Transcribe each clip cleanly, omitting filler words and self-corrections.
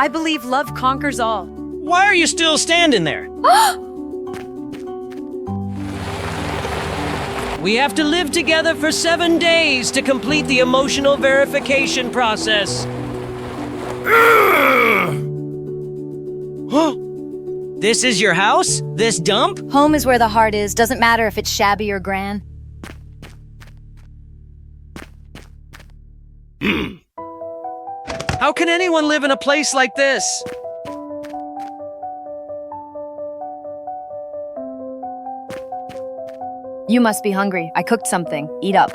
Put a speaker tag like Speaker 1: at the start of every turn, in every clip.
Speaker 1: I believe love conquers all.
Speaker 2: Why are you still standing there? We have to live together for 7 days to complete the emotional verification process. This is your house? This dump?
Speaker 3: Home is where the heart is. Doesn't matter if it's shabby or grand.
Speaker 2: How can anyone live in a place like this?
Speaker 3: You must be hungry. I cooked something. Eat up.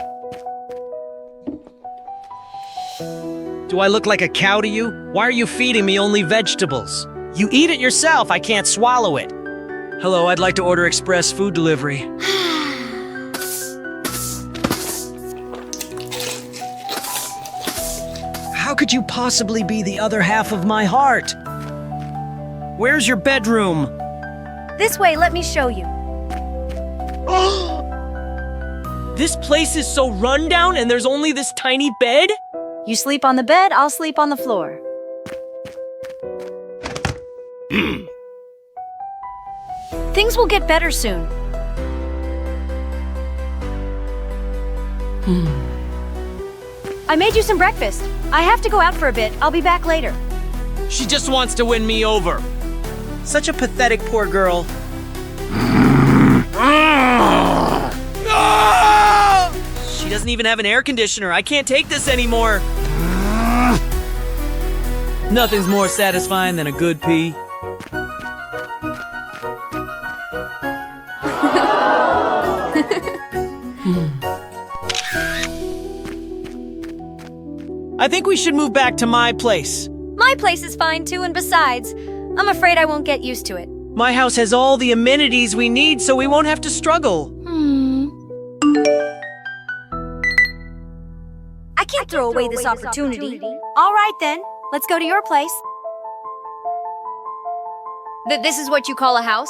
Speaker 2: Do I look like a cow to you? Why are you feeding me only vegetables? You eat it yourself, I can't swallow it. Hello, I'd like to order express food delivery. How could you possibly be the other half of my heart? Where's your bedroom?
Speaker 3: This way, let me show you.
Speaker 2: This place is so rundown and there's only this tiny bed?
Speaker 3: You sleep on the bed, I'll sleep on the floor. Things will get better soon. I made you some breakfast. I have to go out for a bit. I'll be back later.
Speaker 2: She just wants to win me over. Such a pathetic poor girl. She doesn't even have an air conditioner. I can't take this anymore. Nothing's more satisfying than a good pee. I think we should move back to my place.
Speaker 3: My place is fine too, and besides, I'm afraid I won't get used to it.
Speaker 2: My house has all the amenities we need, so we won't have to struggle.
Speaker 3: I can't throw away this opportunity. All right then, let's go to your place. This is what you call a house?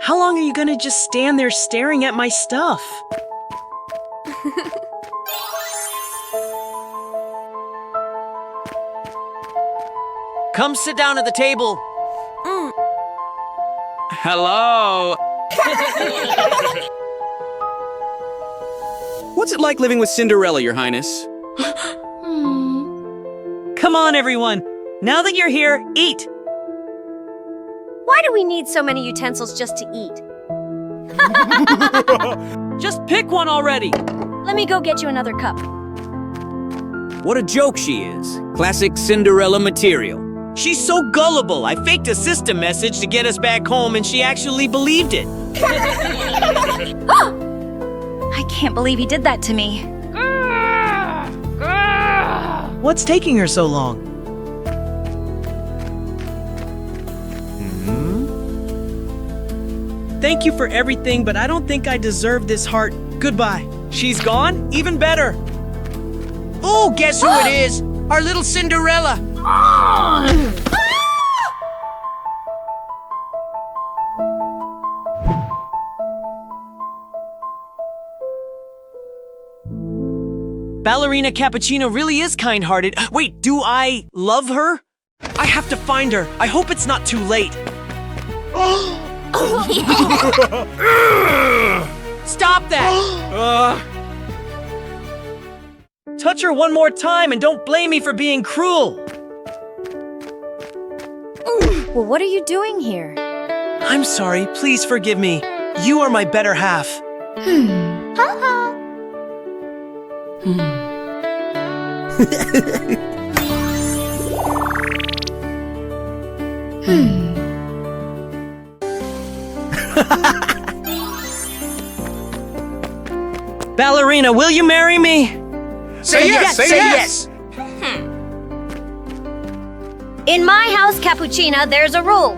Speaker 2: How long are you gonna just stand there staring at my stuff? Come sit down at the table. Hello.
Speaker 4: What's it like living with Cinderella, Your Highness?
Speaker 2: Come on, everyone. Now that you're here, eat.
Speaker 3: Why do we need so many utensils just to eat?
Speaker 2: Just pick one already.
Speaker 3: Let me go get you another cup.
Speaker 4: What a joke she is. Classic Cinderella material.
Speaker 2: She's so gullible. I faked a system message to get us back home, and she actually believed it.
Speaker 3: I can't believe he did that to me.
Speaker 2: What's taking her so long? Thank you for everything, but I don't think I deserve this heart. Goodbye. She's gone? Even better. Oh, guess who it is? Our little Cinderella. Ballerina Cappuccino really is kind-hearted. Wait, do I love her? I have to find her. I hope it's not too late. Stop that! Touch her one more time and don't blame me for being cruel.
Speaker 3: Well, what are you doing here?
Speaker 2: I'm sorry, please forgive me. You are my better half. Ballerina, will you marry me?
Speaker 4: Say yes! Say yes!
Speaker 3: In my house, Capuchina, there's a rule.